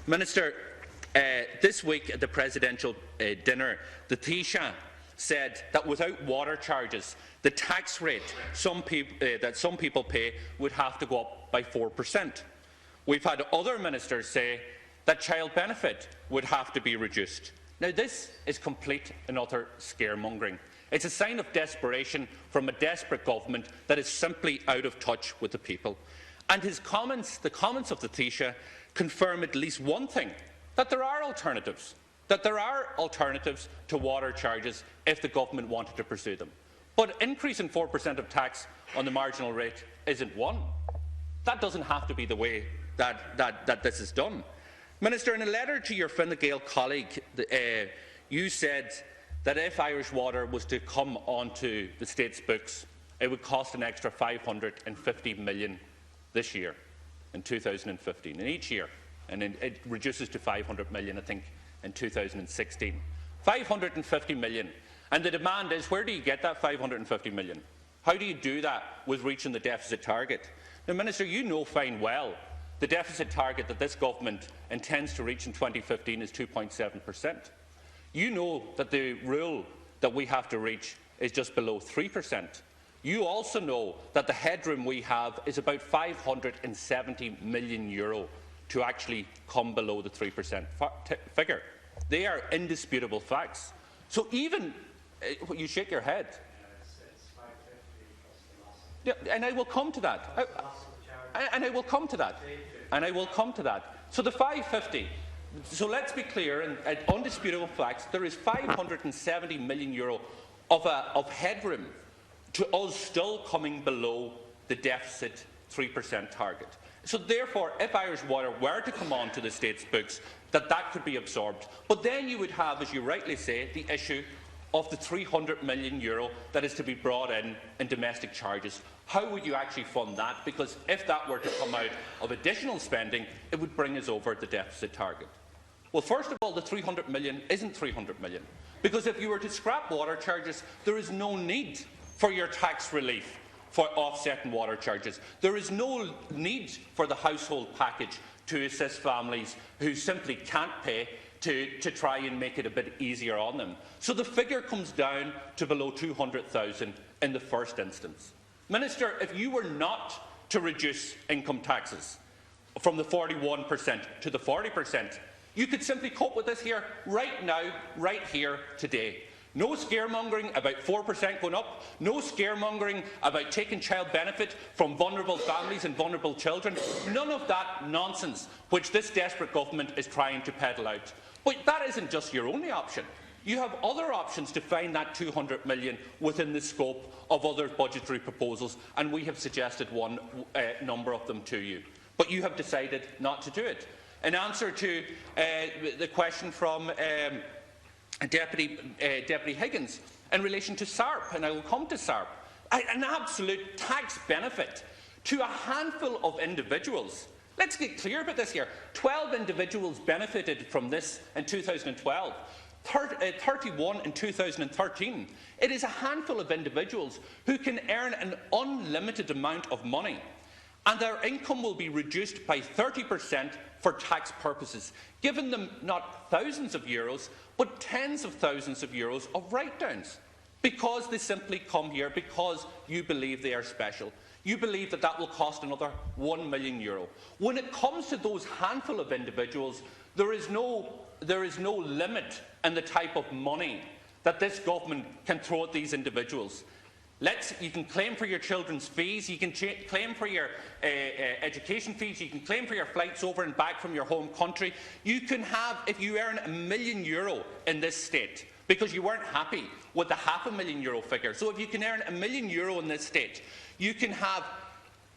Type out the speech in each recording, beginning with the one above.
Minister, this week at the presidential dinner, the Taoiseach said that without water charges, the tax rate that some people pay would have to go up by 4%. We've had other ministers say that child benefit would have to be reduced. Now, this is complete and utter scaremongering. It's a sign of desperation from a desperate government that is simply out of touch with the people. And his comments, the comments of the Taoiseach, confirm at least one thing, that there are alternatives. That there are alternatives to water charges if the government wanted to pursue them. But increasing 4% of tax on the marginal rate isn't one. That doesn't have to be the way that this is done. Minister, in a letter to your Fine Gael colleague, you said that if Irish Water was to come onto the state's books, it would cost an extra $550 million this year, in 2015, and each year, and it reduces to $500 million, I think, in 2016. $550 million. And the demand is, where do you get that $550 million? How do you do that with reaching the deficit target? Now, Minister, you know fine well the deficit target that this government intends to reach in 2015 is 2.7%. You know that the rule that we have to reach is just below 3%. You also know that the headroom we have is about €570 million to actually come below the 3% figure. They are indisputable facts. So even, you shake your head. It's 550 plus the loss. Yeah, and I will come to that. And I will come to that. And I will come to that. So the 550. So let's be clear, and undisputable facts, there is €570 million of headroom to us still coming below the deficit 3% target. So therefore, if Irish Water were to come on to the state's books, that could be absorbed. But then you would have, as you rightly say, the issue of the €300 million that is to be brought in domestic charges. How would you actually fund that? Because if that were to come out of additional spending, it would bring us over the deficit target. Well, first of all, the €300 million isn't €300 million. Because if you were to scrap water charges, there is no need for your tax relief for offsetting water charges. There is no need for the household package to assist families who simply can't pay to try and make it a bit easier on them. So the figure comes down to below 200,000 in the first instance. Minister, if you were not to reduce income taxes from the 41% to the 40%, you could simply cope with this here, right now, right here, today. No scaremongering about 4% going up, no scaremongering about taking child benefit from vulnerable families and vulnerable children. None of that nonsense which this desperate government is trying to peddle out. But that isn't just your only option. You have other options to find that €200 million within the scope of other budgetary proposals, and we have suggested one number of them to you. But you have decided not to do it. In answer to the question from Deputy Higgins in relation to SARP, and I will come to SARP, an absolute tax benefit to a handful of individuals. Let's get clear about this here. 12 individuals benefited from this in 2012. 31 in 2013. It is a handful of individuals who can earn an unlimited amount of money, and their income will be reduced by 30% for tax purposes, giving them not thousands of euros, but tens of thousands of euros of write-downs, because they simply come here because you believe they are special. You believe that will cost another €1 million. When it comes to those handful of individuals, there is no limit in the type of money that this government can throw at these individuals. You can claim for your children's fees, you can claim for your education fees, you can claim for your flights over and back from your home country. You can have, if you earn €1 million in this state, because you weren't happy with the €500,000 figure. So if you can earn €1 million in this state, you can have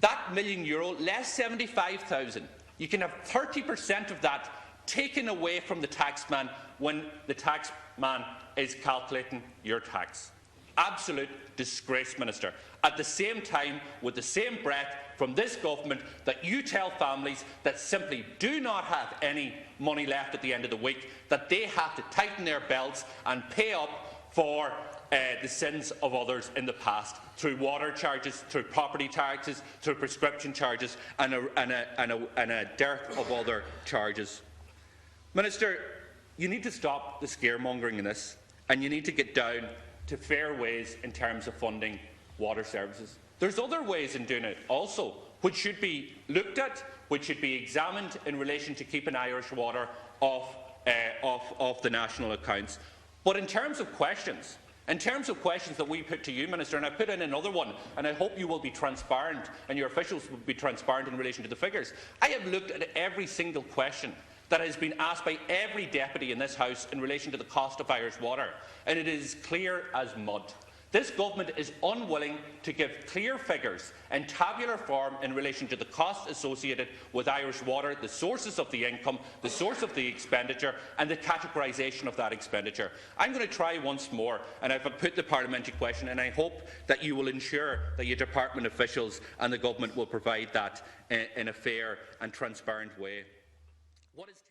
that €1 million less 75,000. You can have 30% of that taken away from the taxman when the taxman is calculating your tax. Absolute disgrace, Minister. At the same time, with the same breath from this government, that you tell families that simply do not have any money left at the end of the week, that they have to tighten their belts and pay up for the sins of others in the past, through water charges, through property taxes, through prescription charges, and a dearth of other charges. Minister, you need to stop the scaremongering in this, and you need to get down to fair ways in terms of funding water services. There's other ways in doing it also, which should be looked at, which should be examined in relation to keeping Irish water off the national accounts. But in terms of questions that we put to you, Minister, and I put in another one, and I hope you will be transparent and your officials will be transparent in relation to the figures. I have looked at every single question that has been asked by every deputy in this House in relation to the cost of Irish water, and it is clear as mud. This government is unwilling to give clear figures in tabular form in relation to the costs associated with Irish water, the sources of the income, the source of the expenditure and the categorisation of that expenditure. I'm going to try once more, and I've put the parliamentary question, and I hope that you will ensure that your department officials and the government will provide that in a fair and transparent way. What is